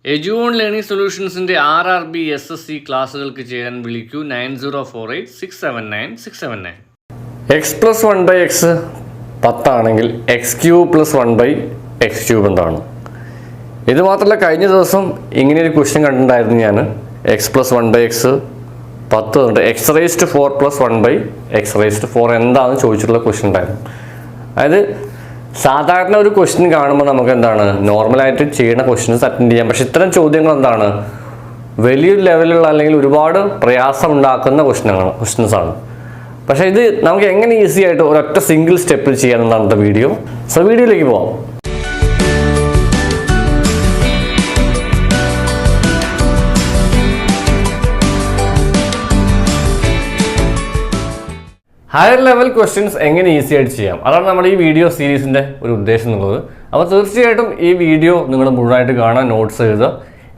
എജുവോൺ learning സൊല്യൂഷൻസിൻ്റെ RRB SSC ക്ലാസ്സുകൾക്ക് ചേരാൻ വിളിക്കൂ 9048679679. x+1/x 10 ആണെങ്കിൽ x³ + 1/x³ എന്താണ്? ഇത് മാത്രമല്ല, കഴിഞ്ഞ ദിവസം ഇങ്ങനെയൊരു ക്വസ്റ്റ്യൻ കണ്ടിട്ടുണ്ടായിരുന്നു ഞാൻ. x+1/x 10 ഉണ്ട്, x⁴ + 1/x⁴ എന്താണെന്ന് ചോദിച്ചിട്ടുള്ള ക്വസ്റ്റ്യൻ ഉണ്ടായിരുന്നു. അതായത് സാധാരണ ഒരു ക്വസ്റ്റ്യൻ കാണുമ്പോൾ നമുക്ക് എന്താണ്, നോർമലായിട്ട് ചെയ്യുന്ന ക്വസ്റ്റ്യൻസ് അറ്റൻഡ് ചെയ്യാം. പക്ഷെ ഇത്തരം ചോദ്യങ്ങൾ എന്താണ്, വലിയൊരു ലെവലിലുള്ള അല്ലെങ്കിൽ ഒരുപാട് പ്രയാസം ഉണ്ടാക്കുന്ന ക്വസ്റ്റ്യൻസ് ആണ്. പക്ഷേ ഇത് നമുക്ക് എങ്ങനെ ഈസി ആയിട്ട് ഒരൊറ്റ സിംഗിൾ സ്റ്റെപ്പിൽ ചെയ്യാമെന്നാണ് വീഡിയോ. സോ വീഡിയോയിലേക്ക് പോവാം. ഹയർ ലെവൽ ക്വസ്റ്റ്യൻസ് എങ്ങനെ ഈസി ആയിട്ട് ചെയ്യാം, അതാണ് നമ്മുടെ ഈ വീഡിയോ സീരീസിൻ്റെ ഒരു ഉദ്ദേശം എന്നുള്ളത്. അപ്പോൾ തീർച്ചയായിട്ടും ഈ വീഡിയോ നിങ്ങൾ മുഴുവനായിട്ട് കാണാൻ നോട്ട്സ് എഴുതുക.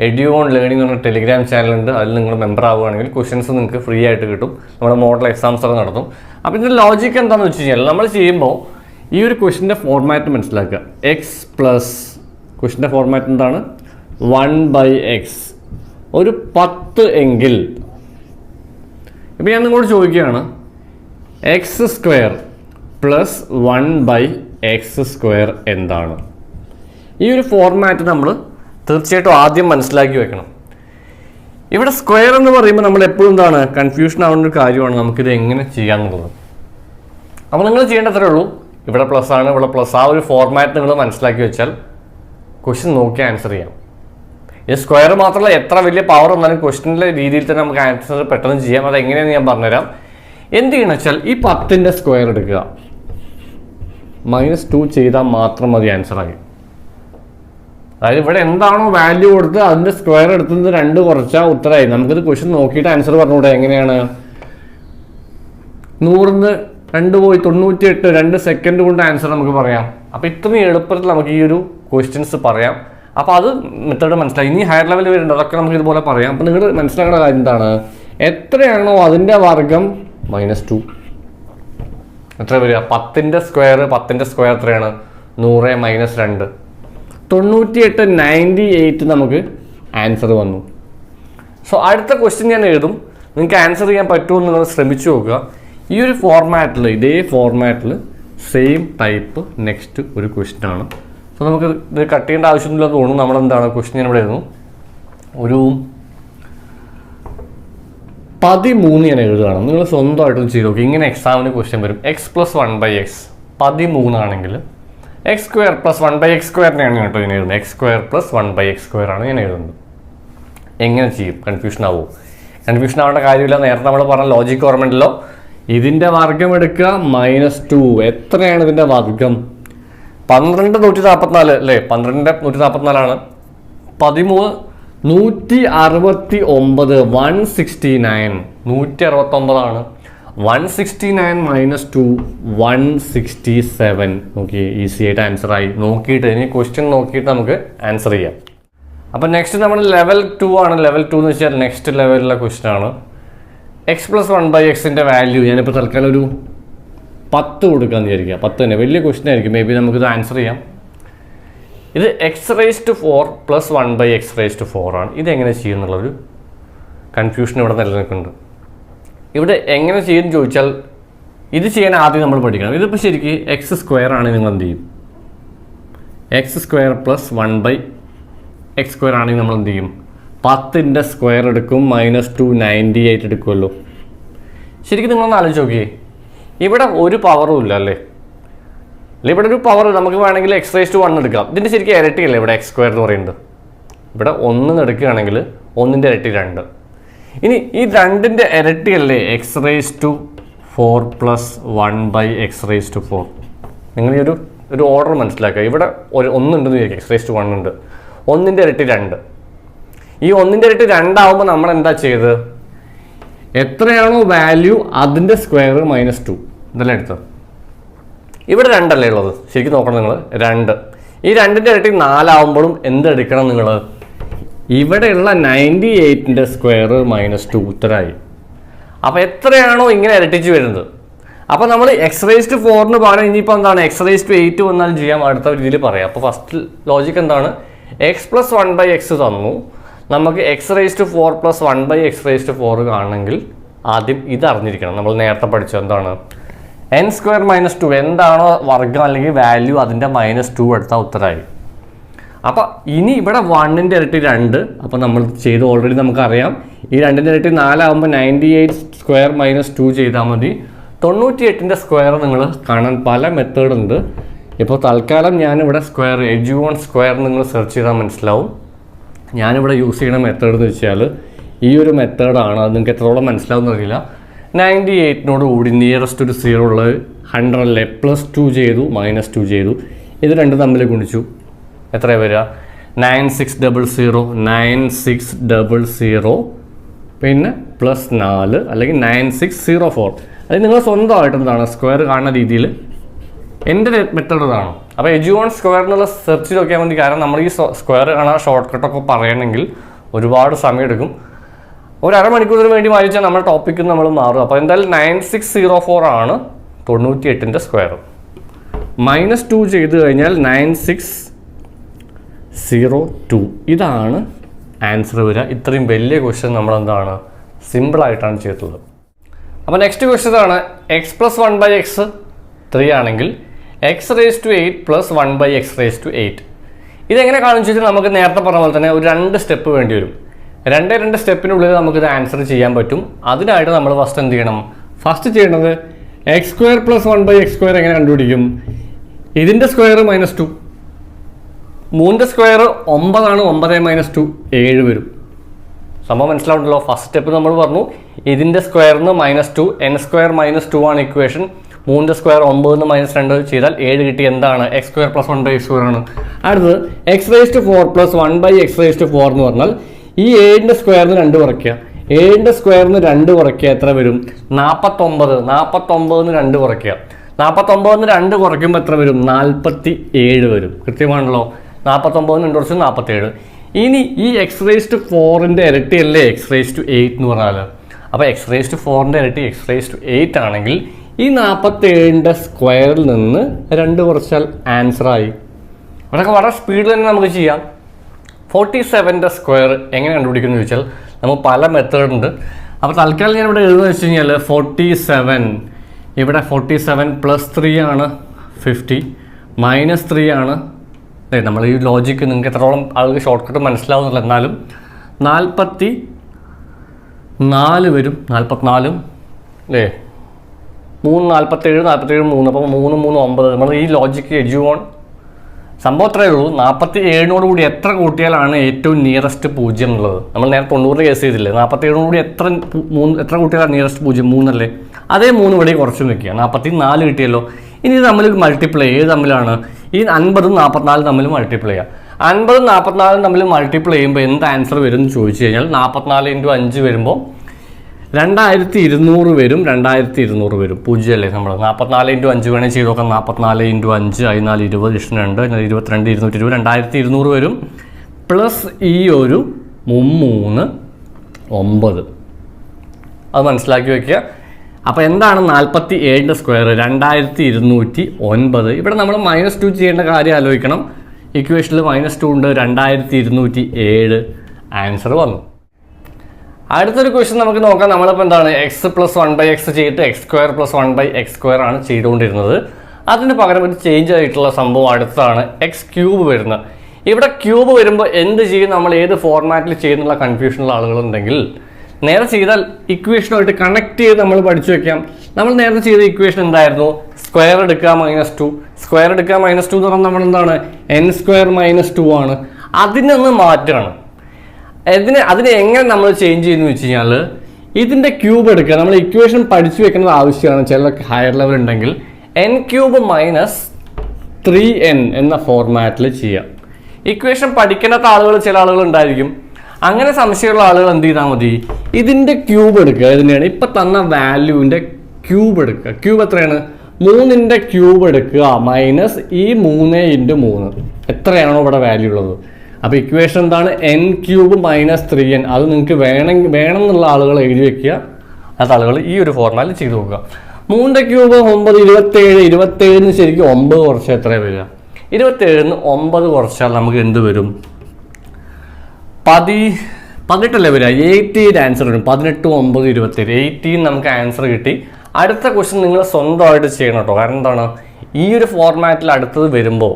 എഡ്യൂവോൺ ലേണിംഗ് എന്ന ടെലിഗ്രാം ചാനലുണ്ട്, അതിൽ നിങ്ങൾ മെമ്പർ ആവുകയാണെങ്കിൽ ക്വസ്റ്റ്യൻസ് നിങ്ങൾക്ക് ഫ്രീ ആയിട്ട് കിട്ടും. നമ്മുടെ മോഡൽ എക്സാംസ് ഒക്കെ നടത്തും. അപ്പോൾ ഇതിൻ്റെ ലോജിക്ക് എന്താണെന്ന് വെച്ച് കഴിഞ്ഞാൽ, നമ്മൾ ചെയ്യുമ്പോൾ ഈ ഒരു ക്വസ്റ്റ്യൻ്റെ ഫോർമാറ്റ് മനസ്സിലാക്കുക. ക്വസ്റ്റ്യൻ്റെ ഫോർമാറ്റ് എന്താണ്, 1/x ഒരു 10 എങ്കിൽ, ഇപ്പം ഞാൻ നിങ്ങളോട് ചോദിക്കുകയാണ് x² + 1/x² എന്താണ്? ഈ ഒരു ഫോർമാറ്റ് നമ്മൾ തീർച്ചയായിട്ടും ആദ്യം മനസ്സിലാക്കി വെക്കണം. ഇവിടെ സ്ക്വയർ എന്ന് പറയുമ്പോൾ നമ്മൾ എപ്പോഴും എന്താണ്, കൺഫ്യൂഷൻ ആവുന്ന ഒരു കാര്യമാണ് നമുക്കിത് എങ്ങനെ ചെയ്യാമെന്നുള്ളത്. അപ്പോൾ നിങ്ങൾ ചെയ്യേണ്ടത്രേ ഉള്ളൂ, ഇവിടെ പ്ലസ് ആണ്, ഇവിടെ പ്ലസ്, ആ ഒരു ഫോർമാറ്റ് നിങ്ങൾ മനസ്സിലാക്കി വെച്ചാൽ ക്വസ്റ്റ്യൻ നോക്കി ആൻസർ ചെയ്യാം. ഈ സ്ക്വയർ മാത്രമല്ല, എത്ര വലിയ പവർ വന്നാലും ക്വസ്റ്റ്യൻ്റെ രീതിയിൽ തന്നെ നമുക്ക് ആൻസർ പെട്ടെന്ന് ചെയ്യാം. അത് എങ്ങനെയാണെന്ന് ഞാൻ പറഞ്ഞുതരാം. എന്ത് ചെയ്യണം വെച്ചാൽ, ഈ 10ൻ്റെ സ്ക്വയർ എടുക്കുക, -2 ചെയ്താൽ മാത്രം മതി ആൻസറായി. അതായത് ഇവിടെ എന്താണോ വാല്യൂ കൊടുത്ത് അതിൻ്റെ സ്ക്വയർ എടുത്തത് 2 കുറച്ചാൽ ഉത്തരമായി. നമുക്കിത് ക്വസ്റ്റ്യൻ നോക്കിയിട്ട് ആൻസർ പറഞ്ഞുകൂടെ? എങ്ങനെയാണ്, 100ന്ന് 2 പോയി 98, 2 സെക്കൻഡ് കൊണ്ട് ആൻസർ നമുക്ക് പറയാം. അപ്പോൾ ഇത്രയും എളുപ്പത്തിൽ നമുക്ക് ഈ ഒരു ക്വസ്റ്റ്യൻസ് പറയാം. അപ്പോൾ അത് മെത്തേഡ് മനസ്സിലായി. ഇനി ഹയർ ലെവലിൽ വരുന്നുണ്ട്, അതൊക്കെ നമുക്ക് ഇതുപോലെ പറയാം. അപ്പോൾ നിങ്ങൾ മനസ്സിലാക്കേണ്ട കാര്യം എന്താണ്, എത്രയാണോ അതിൻ്റെ വർഗം -2, എത്ര വരിക, 10ൻ്റെ സ്ക്വയർ എത്രയാണ്, 100 - 2, 98, 98 നമുക്ക് ആൻസർ വന്നു. സോ അടുത്ത ക്വസ്റ്റ്യൻ ഞാൻ എഴുതും, നിങ്ങൾക്ക് ആൻസർ ചെയ്യാൻ പറ്റുമെന്ന് നിങ്ങൾ ശ്രമിച്ചു നോക്കുക. ഈ ഒരു ഫോർമാറ്റിൽ, ഇതേ ഫോർമാറ്റിൽ സെയിം ടൈപ്പ് നെക്സ്റ്റ് ഒരു ക്വസ്റ്റ്യൻ ആണ്. സോ നമുക്ക് ഇത് കട്ട് ചെയ്യേണ്ട ആവശ്യമൊന്നുമില്ല തോന്നുന്നു. നമ്മളെന്താണ് ക്വസ്റ്റ്യൻ ഞാൻ ഇവിടെ എഴുതുന്നു, ഒരു 13 ഞാൻ എഴുതുകയാണ്. നിങ്ങൾ സ്വന്തമായിട്ടും ചെയ്ത് നോക്കി. ഇങ്ങനെ എക്സാമിന് ക്വസ്റ്റ്യൻ വരും. x+1/x 13 ആണെങ്കിൽ x² + 1/x² ഞാൻ കേട്ടോ ഞാൻ എഴുതുന്നത്. x² + 1/x² ആണ് ഞാൻ എഴുതുന്നത്. എങ്ങനെ ചെയ്യും? കൺഫ്യൂഷൻ ആവുമോ? കൺഫ്യൂഷൻ ആവേണ്ട കാര്യമില്ല. നേരത്തെ നമ്മൾ പറഞ്ഞ ലോജിക്ക് ഓർമ്മയുണ്ടല്ലോ. ഇതിൻ്റെ വർഗം എടുക്കുക, -2. എത്രയാണ് ഇതിൻ്റെ വർഗം? 12 144 അല്ലേ, 12 144 ആണ്. 13 169, 169, 169 ആണ്. 169 - 2 167. നോക്കി, ഈസി ആയിട്ട് ആൻസർ ആയി. നോക്കിയിട്ട് ഇനി ക്വസ്റ്റ്യൻ നോക്കിയിട്ട് നമുക്ക് ആൻസർ ചെയ്യാം. അപ്പം നെക്സ്റ്റ് നമ്മൾ ലെവൽ 2 ആണ്. ലെവൽ 2 എന്ന് വെച്ചാൽ നെക്സ്റ്റ് ലെവലിലുള്ള ക്വസ്റ്റ്യൻ ആണ്. x+1/xൻ്റെ വാല്യൂ ഞാനിപ്പോൾ തൽക്കാലം ഒരു 10 കൊടുക്കാമെന്ന് വിചാരിക്കുക. 10 തന്നെ വലിയ ക്വസ്റ്റ്യൻ ആയിരിക്കും. മേ ബി നമുക്കിത് ആൻസർ ചെയ്യാം. ഇത് x⁴ + 1/x⁴ ആണ്. ഇതെങ്ങനെ ചെയ്യുന്നുള്ളൊരു കൺഫ്യൂഷൻ ഇവിടെ നിലനിൽക്കുന്നുണ്ട്. ഇവിടെ എങ്ങനെ ചെയ്യുമെന്ന് ചോദിച്ചാൽ, ഇത് ചെയ്യാൻ ആദ്യം നമ്മൾ പഠിക്കണം. ഇതിപ്പോൾ ശരിക്കും x² ആണ്. നിങ്ങൾ എന്ത് ചെയ്യും, x² + 1/x² ആണെങ്കിൽ നമ്മൾ എന്ത് ചെയ്യും, 10ൻ്റെ സ്ക്വയർ എടുക്കും, -2 98 എടുക്കുമല്ലോ. ശരിക്കും നിങ്ങളൊന്ന് ആലോചിച്ച് നോക്കിയേ, ഇവിടെ ഒരു പവറും ഇല്ല അല്ലേ. ഇവിടെ ഒരു പവർ നമുക്ക് വേണമെങ്കിൽ x⁴ എടുക്കാം. ഇതിൻ്റെ ശരിക്കും ഇരട്ടിയല്ലേ ഇവിടെ x² എന്ന് പറയുന്നത്. ഇവിടെ 1 എടുക്കുകയാണെങ്കിൽ 1ൻ്റെ ഇരട്ടി 2. ഇനി ഈ 2ൻ്റെ ഇരട്ടിയല്ലേ x⁴ + 1/x⁴. നിങ്ങൾ ഈ ഒരു ഓർഡർ മനസ്സിലാക്കുക. ഇവിടെ 1 ഉണ്ടെന്ന് വിചാരിക്കുക, x⁴ ഉണ്ട്, 1ൻ്റെ ഇരട്ടി 2. ഈ 1ൻ്റെ ഇരട്ടി 2 ആവുമ്പോൾ നമ്മൾ എന്താ ചെയ്തത്, എത്രയാണോ വാല്യൂ അതിൻ്റെ സ്ക്വയർ -2 ഇതെല്ലാം എടുത്തത്. ഇവിടെ 2 അല്ലേ ഉള്ളത്, ശരിക്കും നോക്കണം നിങ്ങൾ. 2, ഈ 2ൻ്റെ ഇരട്ടി 4 ആവുമ്പോഴും എന്തെടുക്കണം നിങ്ങൾ, ഇവിടെയുള്ള 98ൻ്റെ സ്ക്വയർ -2 ഉത്തരമായി. അപ്പോൾ എത്രയാണോ ഇങ്ങനെ ഇരട്ടിച്ച് വരുന്നത്. അപ്പോൾ നമ്മൾ x⁴ പകരം ഇനിയിപ്പോൾ എന്താണ്, x⁴ 8 വന്നാലും ചെയ്യാം, അടുത്ത രീതിയിൽ പറയാം. അപ്പോൾ ഫസ്റ്റ് ലോജിക്ക് എന്താണ്, എക്സ് പ്ലസ് 1/x തന്നു, നമുക്ക് x⁴ പ്ലസ് 1/x⁴ കാണണമെങ്കിൽ ആദ്യം ഇത് അറിഞ്ഞിരിക്കണം. നമ്മൾ നേരത്തെ പഠിച്ചത് എന്താണ്, n² - 2 എന്താണോ വർഗം അല്ലെങ്കിൽ വാല്യൂ അതിൻ്റെ -2 എടുത്താൽ ഉത്തരമായി. അപ്പോൾ ഇനി ഇവിടെ 1ൻ്റെ ഇരട്ടി 2, അപ്പോൾ നമ്മൾ ചെയ്ത് ഓൾറെഡി നമുക്കറിയാം. ഈ 2ൻ്റെ ഇരട്ടി 4 ആകുമ്പോൾ 98² - 2 ചെയ്താൽ മതി. 98ൻ്റെ സ്ക്വയർ നിങ്ങൾ കാണാൻ പല മെത്തേഡ് ഉണ്ട്. ഇപ്പോൾ തൽക്കാലം ഞാനിവിടെ സ്ക്വയർ എഡ്ജുവോൺ സ്ക്വയർ നിങ്ങൾ സെർച്ച് ചെയ്താൽ മനസ്സിലാവും. ഞാനിവിടെ യൂസ് ചെയ്യുന്ന മെത്തേഡ് എന്ന് വെച്ചാൽ ഈ ഒരു മെത്തേഡാണ്. അത് നിങ്ങൾക്ക് എത്രത്തോളം മനസ്സിലാവും എന്നറിയില്ല. 98നോട് കൂടി നിയറസ്റ്റ് ഒരു 0 ഉള്ളത് 100 +2 ചെയ്തു, -2 ചെയ്തു. ഇത് രണ്ടും തമ്മിൽ ഗുണിച്ചു, എത്ര വരിക? 9600 9600 പിന്നെ +4 അല്ലെങ്കിൽ 9604. അത് നിങ്ങൾ സ്വന്തമായിട്ട് എന്താണ് സ്ക്വയർ കാണുന്ന രീതിയിൽ എൻ്റെ മെത്തേഡ് ഇതാണ്. അപ്പോൾ എഡ്ജുവോൺ സ്ക്വയർ എന്നുള്ള സെർച്ച് നോക്കിയാൽ മതി. കാരണം നമ്മൾ ഈ സ്ക്വയർ കാണാൻ ഷോർട്ട് കട്ടൊക്കെ പറയണമെങ്കിൽ ഒരുപാട് സമയം എടുക്കും. ഒരു അരമണിക്കൂറിന് വേണ്ടി വായിച്ചാൽ നമ്മുടെ ടോപ്പിക്ക് നമ്മൾ മാറും. അപ്പോൾ എന്തായാലും 9604 ആണ് 98ൻ്റെ സ്ക്വയർ. -2 ചെയ്ത് കഴിഞ്ഞാൽ 9602. ഇതാണ് ആൻസർ വരിക. ഇത്രയും വലിയ ക്വസ്റ്റ്യൻ നമ്മളെന്താണ് സിമ്പിളായിട്ടാണ് ചെയ്തിട്ടുള്ളത്. അപ്പോൾ നെക്സ്റ്റ് ക്വസ്റ്റ്യൻ ആണ് x + 1/x 3 ആണെങ്കിൽ x⁸ + 1/x⁸. ഇതെങ്ങനെ കാണുമെന്ന് വെച്ചാൽ നമുക്ക് നേരത്തെ പറഞ്ഞ പോലെ തന്നെ ഒരു 2 സ്റ്റെപ്പ് വേണ്ടി വരും. 2 സ്റ്റെപ്പിനുള്ളിൽ നമുക്കിത് ആൻസർ ചെയ്യാൻ പറ്റും. അതിനായിട്ട് നമ്മൾ ഫസ്റ്റ് എന്ത് ചെയ്യണം? ഫസ്റ്റ് ചെയ്യേണ്ടത് x² + 1/x² എങ്ങനെ കണ്ടുപിടിക്കും? ഇതിൻ്റെ സ്ക്വയർ -2, 3ൻ്റെ സ്ക്വയർ 9 ആണ്, 9 - 2 7 വരും. സംഭവം മനസ്സിലാവുണ്ടല്ലോ. ഫസ്റ്റ് സ്റ്റെപ്പ് നമ്മൾ പറഞ്ഞു ഇതിൻ്റെ സ്ക്വയറിന് -2, n² - 2 ആണ് ഇക്വേഷൻ. 3ൻ്റെ സ്ക്വയർ 9 - 2 ചെയ്താൽ 7 കിട്ടി. എന്താണ്? x² + 1/x² ആണ്. അടുത്തത് x⁴ + 1/x⁴ എന്ന് പറഞ്ഞാൽ ഈ 7ൻ്റെ സ്ക്വയറിന് 2 കുറയ്ക്കുക. 7ൻ്റെ സ്ക്വയറിന് 2 കുറയ്ക്കുക എത്ര വരും? 49. 49ന് 2 കുറയ്ക്കുക. 49ന് 2 കുറയ്ക്കുമ്പോൾ എത്ര വരും? 47 വരും. കൃത്യമാണല്ലോ. 49ന് 2 കുറച്ച് 47. ഇനി ഈ x⁴ ഇരട്ടിയല്ലേ x⁸ എന്ന് പറഞ്ഞാൽ. അപ്പോൾ x⁴ ഇരട്ടി x⁸ ആണെങ്കിൽ ഈ 47ൻ്റെ സ്ക്വയറിൽ നിന്ന് 2 കുറച്ചാൽ ആൻസറായി. അതൊക്കെ വളരെ സ്പീഡിൽ തന്നെ നമുക്ക് ചെയ്യാം. 47ൻ്റെ സ്ക്വയർ എങ്ങനെ കണ്ടുപിടിക്കുന്നു ചോദിച്ചാൽ നമുക്ക് പല മെത്തേഡ് ഉണ്ട്. അപ്പോൾ തൽക്കാലം ഞാൻ ഇവിടെ എഴുതുന്നത് വെച്ച് കഴിഞ്ഞാൽ 47 ഇവിടെ 47 +3 ആണ് 50 -3 ആണ്. നമ്മൾ ഈ ലോജിക്ക് നിങ്ങൾക്ക് എത്രത്തോളം ആൾക്ക് ഷോർട്ട് കട്ട് മനസ്സിലാവുന്നില്ല. എന്നാലും 44 വരും. 44 അല്ലേ? 3 47 47 3 അപ്പോൾ 3 3 9. നമ്മൾ ഈ ലോജിക്ക് എഡ്ജുവോൺ സംഭവം അത്രയേ ഉള്ളൂ. 47നോട് കൂടി എത്ര കൂട്ടിയാലാണ് ഏറ്റവും നിയറസ്റ്റ് 0 എന്നുള്ളത്. നമ്മൾ നേരെ 90 കേസ് ചെയ്തില്ലേ? 47നോട് കൂടി എത്ര കൂട്ടിയാലാണ് നിയറസ്റ്റ് 0? 3 അല്ലേ? അതേ 3 ഇവിടെ കുറച്ചും വെക്കുക. 44 കിട്ടിയല്ലോ. ഇനി ഇത് തമ്മിൽ മൾട്ടിപ്ലൈ ഏത് തമ്മിലാണ്? ഈ 50ഉം 44 തമ്മിൽ മൾട്ടിപ്ലൈ ചെയ്യുക. 50ഉം 44 തമ്മിൽ മൾട്ടിപ്ലൈ ചെയ്യുമ്പോൾ എന്ത് ആൻസർ വരും എന്ന് ചോദിച്ചു കഴിഞ്ഞാൽ 44 × 5 വരുമ്പോൾ 2200 വരും. 2200 വരും. 0 അല്ലേ? നമ്മൾ 44 × 5 വേണമെങ്കിൽ ചെയ്ത് നോക്കാം. 44 × 5 14 20 2 22 220 2200 വരും. പ്ലസ് ഈ ഒരു 3 9. അത് മനസ്സിലാക്കി വയ്ക്കുക. അപ്പോൾ എന്താണ് 47ൻ്റെ സ്ക്വയർ? 2209. ഇവിടെ നമ്മൾ -2 ചെയ്യേണ്ട കാര്യം ആലോചിക്കണം. ഇക്വേഷനിൽ -2 ഉണ്ട്. 2207 ആൻസർ വന്നു. അടുത്തൊരു ക്വസ്റ്റ്യൻ നമുക്ക് നോക്കാം. നമ്മളിപ്പോൾ എന്താണ് x + 1/x ചെയ്തിട്ട് x² + 1/x² ആണ് ചെയ്തുകൊണ്ടിരുന്നത്. അതിന് പകരം ഒരു ചേഞ്ച് ആയിട്ടുള്ള സംഭവം അടുത്താണ് x³ വരുന്നത്. ഇവിടെ ക്യൂബ് വരുമ്പോൾ എന്ത് ചെയ്യും? നമ്മൾ ഏത് ഫോർമാറ്റിൽ ചെയ്യുന്നുള്ള കൺഫ്യൂഷനുള്ള ആളുകളുണ്ടെങ്കിൽ നേരെ ചെയ്താൽ ഇക്വേഷനുമായിട്ട് കണക്ട് ചെയ്ത് നമ്മൾ പഠിച്ചു വെക്കാം. നമ്മൾ നേരത്തെ ചെയ്ത ഇക്വേഷൻ എന്തായിരുന്നു? സ്ക്വയർ എടുക്കുക -2. സ്ക്വയർ എടുക്കുക -2 എന്ന് പറഞ്ഞാൽ നമ്മൾ എന്താണ്? n² - 2 ആണ്. അതിനൊന്ന് മാറ്റുകയാണ്. അതിനെ എങ്ങനെ നമ്മൾ ചേഞ്ച് ചെയ്യുന്നു വെച്ച് കഴിഞ്ഞാൽ ഇതിൻ്റെ ക്യൂബ് എടുക്കുക. നമ്മൾ ഇക്വേഷൻ പഠിച്ചു വെക്കുന്നത് ആവശ്യമാണ്. ചില ഹയർ ലെവൽ ഉണ്ടെങ്കിൽ n³ - 3n എന്ന ഫോർമാറ്റിൽ ചെയ്യാം. ഇക്വേഷൻ പഠിക്കാത്ത ആളുകൾ ചില ആളുകൾ ഉണ്ടായിരിക്കും. അങ്ങനെ സംശയമുള്ള ആളുകൾ എന്ത് ചെയ്താൽ മതി? ഇതിൻ്റെ ക്യൂബ് എടുക്കുക. ഇതിനെയാണ് ഇപ്പം തന്ന വാല്യൂവിൻ്റെ ക്യൂബ് എടുക്കുക. ക്യൂബ് എത്രയാണ്? 3ൻ്റെ ക്യൂബ് എടുക്കുക മൈനസ് ഈ 3 × 3 എത്രയാണോ ഇവിടെ വാല്യൂ ഉള്ളത്. അപ്പോൾ ഇക്വേഷൻ എന്താണ്? n³ - 3n. അത് നിങ്ങൾക്ക് വേണം എന്നുള്ള ആളുകൾ എഴുതി വെക്കുക. അത് ആളുകൾ ഈ ഒരു ഫോർമാറ്റിൽ ചെയ്ത് നോക്കുക. 3ൻ്റെ ക്യൂബ് 9 27. 27ന് ശരിക്കും 9 കുറച്ചാൽ എത്ര വരിക? 27ന് 9 കുറച്ചാൽ നമുക്ക് എന്ത് വരും? 18 വരിക. 18 ആൻസർ വരും. 18, 9, 27. 18 നമുക്ക് ആൻസർ കിട്ടി. അടുത്ത ക്വസ്റ്റ്യൻ നിങ്ങൾ സ്വന്തമായിട്ട് ചെയ്യണം കേട്ടോ. കാരണം എന്താണ്, ഈ ഒരു ഫോർമാറ്റിൽ അടുത്തത് വരുമ്പോൾ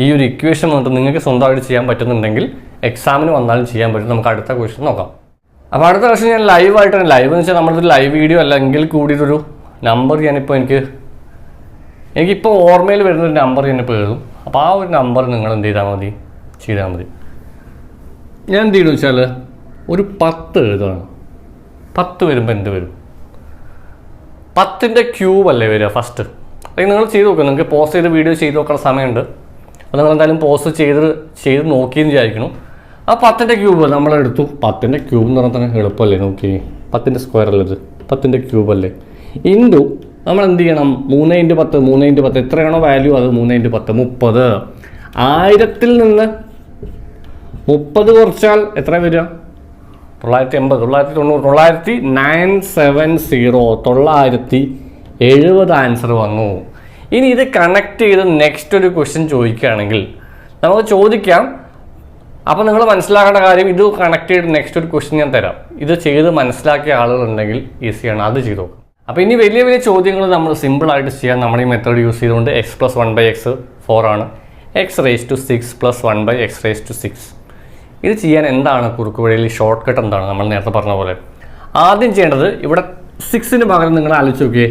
ഈ ഒരു ഇക്വേഷൻ വന്നിട്ട് നിങ്ങൾക്ക് സ്വന്തമായിട്ട് ചെയ്യാൻ പറ്റുന്നുണ്ടെങ്കിൽ എക്സാമിന് വന്നാലും ചെയ്യാൻ പറ്റും. നമുക്ക് അടുത്ത ക്വസ്റ്റ്യൻ നോക്കാം. അപ്പോൾ അടുത്ത ക്വസ്റ്റ്യൻ ഞാൻ ലൈവായിട്ടാണ്. ലൈവ് എന്ന് വെച്ചാൽ നമ്മളൊരു ലൈവ് വീഡിയോ അല്ലെങ്കിൽ കൂടിയിട്ടൊരു നമ്പർ എനിക്കിപ്പോൾ ഓർമ്മയിൽ വരുന്നൊരു നമ്പർ ഞാനിപ്പോൾ എഴുതും. അപ്പോൾ ആ ഒരു നമ്പർ നിങ്ങൾ എന്ത് ചെയ്താൽ മതി. ഞാൻ എന്ത് ചെയ്യുന്നു വെച്ചാൽ ഒരു 10 എഴുതുകയാണ്. 10 വരുമ്പോൾ എന്ത് വരും? 10ൻ്റെ ക്യൂബ് അല്ലേ വരിക ഫസ്റ്റ്. അല്ലെങ്കിൽ നിങ്ങൾ ചെയ്ത് നോക്കുക. നിങ്ങൾക്ക് പോസ്റ്റ് ചെയ്ത് വീഡിയോ ചെയ്ത് നോക്കുന്ന സമയമുണ്ട്. അപ്പോൾ നിങ്ങൾ എന്തായാലും പോസ്റ്റ് ചെയ്ത് നോക്കിയെന്ന് വിചാരിക്കണം. ആ 10ൻ്റെ ക്യൂബ് നമ്മളെടുത്തു. 10ൻ്റെ ക്യൂബ് എന്ന് പറഞ്ഞാൽ തന്നെ എളുപ്പമല്ലേ? നോക്കി 10ൻ്റെ സ്ക്വയർ അല്ലേ ഇത്? 10ൻ്റെ ക്യൂബ് അല്ലേ? ഇൻറ്റു നമ്മൾ എന്ത് ചെയ്യണം? 3 × 10 3 × 10 എത്രയാണോ വാല്യൂ അത് 3 × 10 30. 1000-ൽ നിന്ന് 30 കുറച്ചാൽ എത്ര വരിക? 980 970 ആൻസർ വന്നു. ഇനി ഇത് കണക്ട് ചെയ്ത് നെക്സ്റ്റ് ഒരു ക്വസ്റ്റ്യൻ ചോദിക്കുകയാണെങ്കിൽ നമുക്ക് ചോദിക്കാം. അപ്പോൾ നിങ്ങൾ മനസ്സിലാക്കേണ്ട കാര്യം, ഇത് കണക്ട് ചെയ്ത് നെക്സ്റ്റ് ഒരു ക്വസ്റ്റ്യൻ ഞാൻ തരാം. ഇത് ചെയ്ത് മനസ്സിലാക്കിയ ആളുകളുണ്ടെങ്കിൽ ഈസിയാണ്, അത് ചെയ്ത് നോക്കും. അപ്പോൾ ഇനി വലിയ ചോദ്യങ്ങൾ നമ്മൾ സിമ്പിളായിട്ട് ചെയ്യാൻ നമ്മൾ ഈ മെത്തേഡ് യൂസ് ചെയ്തുകൊണ്ട് x + 1/x 4 ആണ്. x⁻6 + 1/x⁻6. ഇത് ചെയ്യാൻ എന്താണ് കുറുക്ക് വഴിയിൽ ഷോർട്ട് കട്ട് എന്താണ്? നമ്മൾ നേരത്തെ പറഞ്ഞ പോലെ ആദ്യം ചെയ്യേണ്ടത്, ഇവിടെ 6ന് പകരം നിങ്ങൾ ആലോചിച്ച് നോക്കിയേ,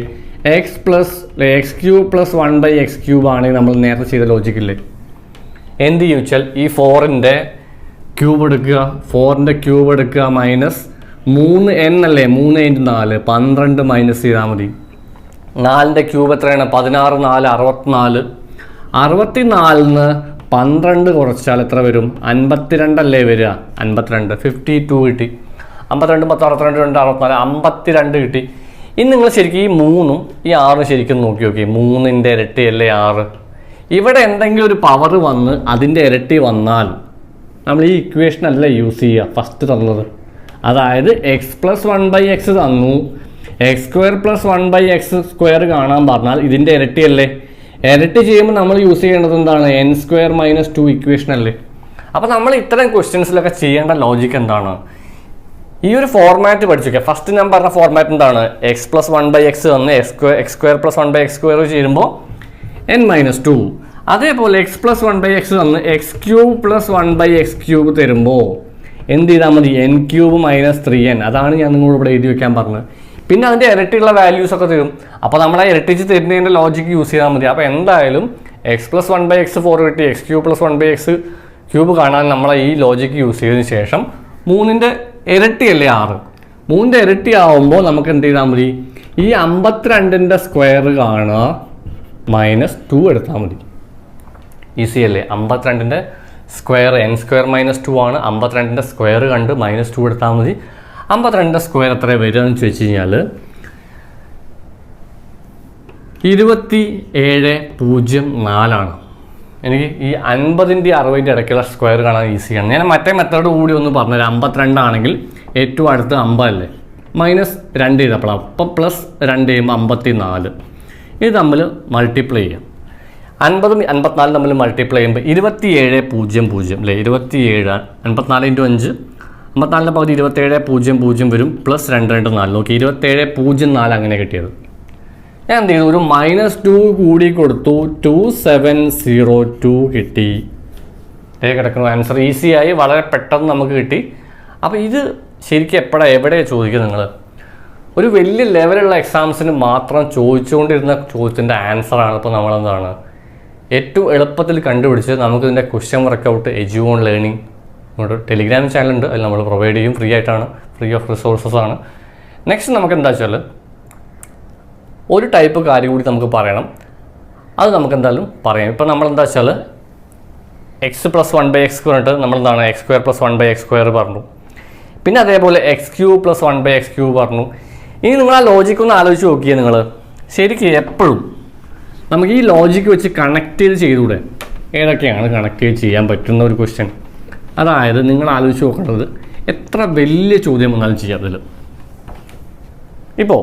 x³ + 1/x³ ആണെങ്കിൽ നമ്മൾ നേരത്തെ ചെയ്ത ലോജിക്കില്ലേ, എന്ത് ചെയ്യും വെച്ചാൽ ഈ 4ൻ്റെ ക്യൂബ് എടുക്കുക, 4ൻ്റെ ക്യൂബ് എടുക്കുക, മൈനസ് 3n അല്ലേ, 3 × 4 12 മൈനസ് ചെയ്താൽ മതി. 4ൻ്റെ ക്യൂബ് എത്രയാണ്? 16 4 64. 64-ന്ന് 12 കുറച്ചാൽ എത്ര വരും? 52 അല്ലേ വരിക? 52 52 കിട്ടി. 52 10 62 2 64 52 കിട്ടി. ഇനി നിങ്ങൾ ശരിക്കും ഈ 3ഉം ഈ 6ഉം ശരിക്കും നോക്കി 3ൻ്റെ ഇരട്ടി അല്ലേ 6. ഇവിടെ എന്തെങ്കിലും ഒരു പവർ വന്ന് അതിൻ്റെ ഇരട്ടി വന്നാൽ നമ്മൾ ഈ ഇക്വേഷൻ അല്ല യൂസ് ചെയ്യുക ഫസ്റ്റ് തന്നത്. അതായത് x + 1/x തന്നു, x² + 1/x² കാണാൻ പറഞ്ഞാൽ ഇതിൻ്റെ ഇരട്ടിയല്ലേ. ഇരട്ടി ചെയ്യുമ്പോൾ നമ്മൾ യൂസ് ചെയ്യേണ്ടത് എന്താണ്? n² - 2 ഇക്വേഷൻ അല്ലേ. അപ്പോൾ നമ്മൾ ഇത്തരം ക്വസ്റ്റ്യൻസിലൊക്കെ ചെയ്യേണ്ട ലോജിക്ക് എന്താണ്? ഈ ഒരു ഫോർമാറ്റ് പഠിച്ചു. ഫസ്റ്റ് ഞാൻ പറഞ്ഞ ഫോർമാറ്റ് എന്താണ്? x + 1/x തന്ന് x² + 1/x² ചെയ്യുമ്പോൾ n-2. അതേപോലെ x + 1/x തന്ന് x³ + 1/x³ തരുമ്പോൾ എന്ത് ചെയ്താൽ മതി? n³ - 3n. അതാണ് ഞാൻ നിങ്ങളോട് ഇവിടെ എഴുതി വെക്കാൻ പറഞ്ഞത്. പിന്നെ അതിൻ്റെ ഇരട്ടിയുള്ള വാല്യൂസ് ഒക്കെ തരും. അപ്പോൾ നമ്മൾ ആ ഇരട്ടിച്ച് തരുന്നതിൻ്റെ ലോജിക്ക് യൂസ് ചെയ്താൽ മതി. അപ്പോൾ എന്തായാലും x + 1/x 4 കിട്ടി, x³ + 1/x³ കാണാൻ നമ്മൾ ഈ ലോജിക്ക് യൂസ് ചെയ്തതിന് ശേഷം 3ൻ്റെ ഇരട്ടിയല്ലേ 6. 3ൻ്റെ ഇരട്ടി ആവുമ്പോൾ നമുക്ക് എന്ത് ചെയ്താൽ മതി? ഈ 52ൻ്റെ സ്ക്വയർ കാണുക, -2 എടുത്താൽ മതി. ഈസി അല്ലേ? 52ൻ്റെ സ്ക്വയർ n² - 2 ആണ്. 52ൻ്റെ സ്ക്വയർ കണ്ട് -2 എടുത്താൽ മതി. 52ൻ്റെ സ്ക്വയർ എത്ര വരിക എന്ന് ചോദിച്ചു കഴിഞ്ഞാൽ 2704 എനിക്ക് ഈ 50ൻ്റെ 60ൻ്റെ ഇടയ്ക്കുള്ള സ്ക്വയർ കാണാൻ ഈസിയാണ്. ഞാൻ മറ്റേ മെത്തേഡ് കൂടി ഒന്ന് പറഞ്ഞുതരാം. 52 ആണെങ്കിൽ ഏറ്റവും അടുത്ത് 50 അല്ലേ, -2 ചെയ്തപ്പോഴാണ്, അപ്പം +2 ചെയ്യുമ്പോൾ 54. ഇത് തമ്മിൽ മൾട്ടിപ്ലൈ ചെയ്യാം. 50 54 തമ്മിൽ മൾട്ടിപ്ലൈ ചെയ്യുമ്പോൾ 2700 അല്ലേ. 27 54 × 5 54ൻ്റെ പകുതി 2700 വരും, +2 2 4. നോക്കി 2704 അങ്ങനെ കിട്ടിയത്. ഞാൻ എന്ത് ചെയ്തു? ഒരു -2 കൂടി കൊടുത്തു, 2702 കിട്ടി. കിടക്കുന്ന ആൻസർ ഈസിയായി വളരെ പെട്ടെന്ന് നമുക്ക് കിട്ടി. അപ്പോൾ ഇത് ശരിക്കും എവിടെ ചോദിക്കുക? നിങ്ങൾ ഒരു വലിയ ലെവലുള്ള എക്സാംസിന് മാത്രം ചോദിച്ചുകൊണ്ടിരുന്ന ചോദ്യത്തിൻ്റെ ആൻസറാണ് ഇപ്പോൾ നമ്മളെന്താണ് ഏറ്റവും എളുപ്പത്തിൽ കണ്ടുപിടിച്ച് നമുക്കിതിൻ്റെ ക്വസ്റ്റ്യൻ വർക്കൗട്ട് എജ്യൂൺ ലേണിംഗ് നമ്മുടെ ടെലിഗ്രാം ചാനലുണ്ട്, അതിൽ നമ്മൾ പ്രൊവൈഡ് ചെയ്യും. ഫ്രീ ആയിട്ടാണ്, ഫ്രീ ഓഫ് റിസോഴ്സസ് ആണ്. നെക്സ്റ്റ് നമുക്ക് എന്താ വെച്ചാൽ ഒരു ടൈപ്പ് കാര്യം കൂടി നമുക്ക് പറയണം. അത് നമുക്ക് എന്തായാലും പറയാം. ഇപ്പോൾ നമ്മളെന്താ വെച്ചാൽ x + 1/x പറഞ്ഞിട്ട് നമ്മളെന്താണ് x² + 1/x² പറഞ്ഞു. പിന്നെ അതേപോലെ x³ + 1/x³ പറഞ്ഞു. ഇനി നിങ്ങൾ ആ ലോജിക്ക് ഒന്ന് ആലോചിച്ച് നോക്കിയേ. നിങ്ങൾ ശരിക്കും എപ്പോഴും നമുക്ക് ഈ ലോജിക്ക് വെച്ച് കണക്ട് ചെയ്തുകൂടെ? ഏതൊക്കെയാണ് കണക്ട് ചെയ്യാൻ പറ്റുന്ന ഒരു ക്വസ്റ്റ്യൻ? അതായത് നിങ്ങൾ ആലോചിച്ച് നോക്കേണ്ടത് എത്ര വലിയ ചോദ്യം വന്നാലും ചെയ്യാം അതിൽ. ഇപ്പോൾ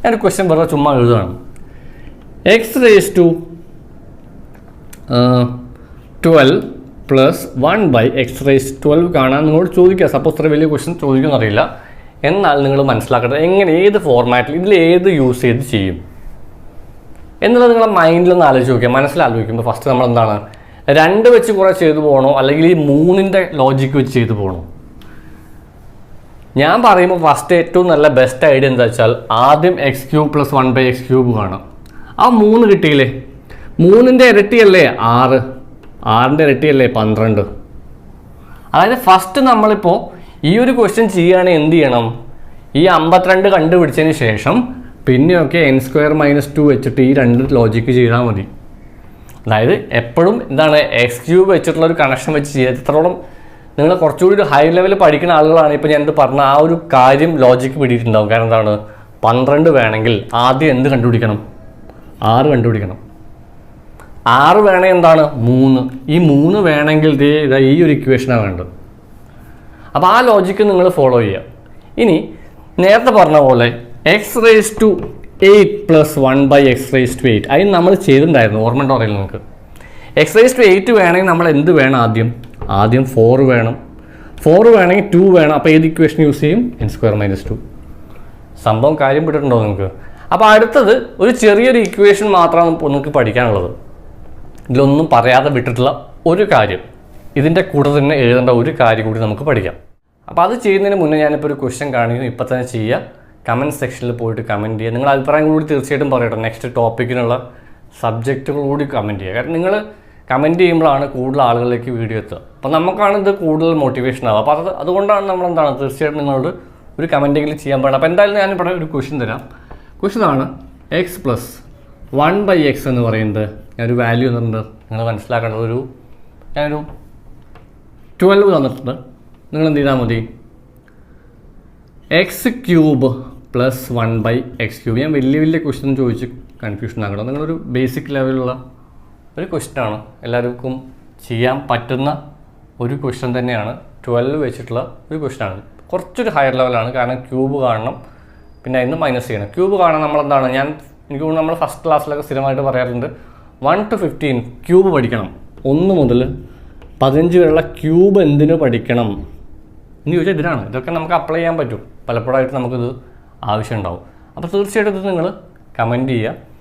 ഞാനൊരു ക്വസ്റ്റ്യൻ വെറുതെ ചുമ്മാ എഴുതുകയാണ്. x⁻12 പ്ലസ് 1/x⁻12 കാണാൻ നിങ്ങളോട് ചോദിക്കുക. സപ്പോസ് ഇത്ര വലിയ ക്വസ്റ്റ്യൻ ചോദിക്കുമെന്നറിയില്ല. എന്നാൽ നിങ്ങൾ മനസ്സിലാക്കേണ്ടത് എങ്ങനെ, ഏത് ഫോർമാറ്റിൽ, ഇതിൽ ഏത് യൂസ് ചെയ്ത് ചെയ്യും എന്നുള്ളത് നിങ്ങളെ മൈൻഡിലൊന്ന് ആലോചിച്ച് നോക്കിയാൽ. മനസ്സിലാലോചിക്കുമ്പോൾ ഫസ്റ്റ് നമ്മൾ എന്താണ്, 2 വെച്ച് കുറേ ചെയ്തു പോകണോ അല്ലെങ്കിൽ ഈ 3ൻ്റെ ലോജിക്ക് വെച്ച് ചെയ്തു പോകണോ? ഞാൻ പറയുമ്പോൾ ഫസ്റ്റ് ഏറ്റവും നല്ല ബെസ്റ്റ് ഐഡിയ എന്താ വെച്ചാൽ ആദ്യം x³ + 1/x³ കാണാം. ആ 3 കിട്ടിയില്ലേ, 3ൻ്റെ ഇരട്ടിയല്ലേ 6, 6ൻ്റെ ഇരട്ടിയല്ലേ 12. അതായത് ഫസ്റ്റ് നമ്മളിപ്പോൾ ഈ ഒരു ക്വസ്റ്റ്യൻ ചെയ്യുകയാണെങ്കിൽ എന്ത് ചെയ്യണം, ഈ 52 കണ്ടുപിടിച്ചതിന് ശേഷം പിന്നെയൊക്കെ n² - 2 വെച്ചിട്ട് ഈ 2 ലോജിക്ക് ചെയ്താൽ മതി. അതായത് എപ്പോഴും എന്താണ് x³ വെച്ചിട്ടുള്ള ഒരു കണക്ഷൻ വെച്ച് ചെയ്യുക. എത്രത്തോളം നിങ്ങൾ കുറച്ചുകൂടി ഒരു ഹൈ ലെവൽ പഠിക്കുന്ന ആളുകളാണ് ഇപ്പോൾ ഞാനിത് പറഞ്ഞ ആ ഒരു കാര്യം ലോജിക്ക് പിടിയിട്ടുണ്ടാവും. കാരണം എന്താണ്, 12 വേണമെങ്കിൽ ആദ്യം എന്ത് കണ്ടുപിടിക്കണം, 6 കണ്ടുപിടിക്കണം. 6 വേണമെങ്കിൽ എന്താണ് 3, ഈ 3 വേണമെങ്കിൽ ഈ ഒരു ഇക്വേഷനാണ് വേണ്ടത്. അപ്പോൾ ആ ലോജിക്ക് നിങ്ങൾ ഫോളോ ചെയ്യുക. ഇനി നേരത്തെ പറഞ്ഞ പോലെ x⁸ + 1/x⁸8 അതിന് നമ്മൾ ചെയ്തിട്ടുണ്ടായിരുന്നു, ഓർമ്മ ഉണ്ടോ അറിയില്ല നിങ്ങൾക്ക്. x⁸8 വേണമെങ്കിൽ നമ്മൾ എന്ത് വേണം, ആദ്യം 4 വേണം. 4 വേണമെങ്കിൽ 2 വേണം. അപ്പോൾ ഏത് ഇക്വേഷൻ യൂസ് ചെയ്യും, n² - 2. സംഭവം കാര്യം പെട്ടിട്ടുണ്ടോ നിങ്ങൾക്ക്? അപ്പോൾ അടുത്തത് ഒരു ചെറിയൊരു ഇക്വേഷൻ മാത്രമാണ് നിങ്ങൾക്ക് പഠിക്കാനുള്ളത്. ഇതിലൊന്നും പറയാതെ വിട്ടിട്ടുള്ള ഒരു കാര്യം, ഇതിൻ്റെ കൂടെ തന്നെ എഴുതേണ്ട ഒരു കാര്യം കൂടി നമുക്ക് പഠിക്കാം. അപ്പോൾ അത് ചെയ്യുന്നതിന് മുന്നേ ഞാനിപ്പോൾ ഒരു ക്വസ്റ്റ്യൻ കാണിക്കുന്നു, ഇപ്പം തന്നെ ചെയ്യുക. കമൻറ്റ് സെക്ഷനിൽ പോയിട്ട് കമൻറ്റ് ചെയ്യുക. നിങ്ങൾ അഭിപ്രായം കൂടി തീർച്ചയായിട്ടും പറയട്ടെ. നെക്സ്റ്റ് ടോപ്പിക്കിനുള്ള സബ്ജക്റ്റുകൾ കൂടി കമൻറ്റ് ചെയ്യുക. കാരണം നിങ്ങൾ കമൻറ്റ് ചെയ്യുമ്പോഴാണ് കൂടുതൽ ആളുകളിലേക്ക് വീഡിയോ എത്തുക. അപ്പോൾ നമുക്കാണ് ഇത് കൂടുതൽ മോട്ടിവേഷൻ ആവുക. അപ്പോൾ അതുകൊണ്ടാണ് നമ്മളെന്താണ് തീർച്ചയായിട്ടും നിങ്ങളോട് ഒരു കമൻറ്റെങ്കിലും ചെയ്യാൻ പാടില്ല. അപ്പോൾ എന്തായാലും ഞാനിവിടെ ഒരു ക്വസ്റ്റ്യൻ തരാം. ക്വസ്റ്റ്യനാണ് x + 1/x എന്ന് പറയുന്നത്. ഞാനൊരു വാല്യൂ തന്നിട്ടുണ്ട്, നിങ്ങൾ മനസ്സിലാക്കേണ്ടത് ഞാനൊരു 12 തന്നിട്ടുണ്ട്. നിങ്ങൾ എന്ത് ചെയ്താൽ മതി, x³ + 1/x³. ഞാൻ വലിയ ക്വസ്റ്റ്യൻ ചോദിച്ച് കൺഫ്യൂഷൻ ആക്കണം. നിങ്ങളൊരു ബേസിക് ലെവലുള്ള ഒരു ക്വസ്റ്റ്യനാണ്, എല്ലാവർക്കും ചെയ്യാൻ പറ്റുന്ന ഒരു ക്വസ്റ്റ്യൻ തന്നെയാണ്. 12 വെച്ചിട്ടുള്ള ഒരു ക്വസ്റ്റ്യനാണ്. കുറച്ചൊരു ഹയർ ലെവലാണ്, കാരണം ക്യൂബ് കാണണം, പിന്നെ അതിന് മൈനസ് ചെയ്യണം. ക്യൂബ് കാണാൻ നമ്മളെന്താണ്, എനിക്ക് തോന്നുന്നു നമ്മൾ ഫസ്റ്റ് ക്ലാസ്സിലൊക്കെ സ്ഥിരമായിട്ട് പറയാറുണ്ട് 1 to 15 ക്യൂബ് പഠിക്കണം. 1 മുതൽ 15 വരെയുള്ള ക്യൂബ് എന്തിനു പഠിക്കണം എന്ന് ചോദിച്ചാൽ ഇതിനാണ്. ഇതൊക്കെ നമുക്ക് അപ്ലൈ ചെയ്യാൻ പറ്റും, പലപ്പോഴായിട്ട് നമുക്കിത് ആവശ്യം ഉണ്ടാവും. അപ്പോൾ തീർച്ചയായിട്ടും ഇത് നിങ്ങൾ കമൻറ്റ് ചെയ്യുക.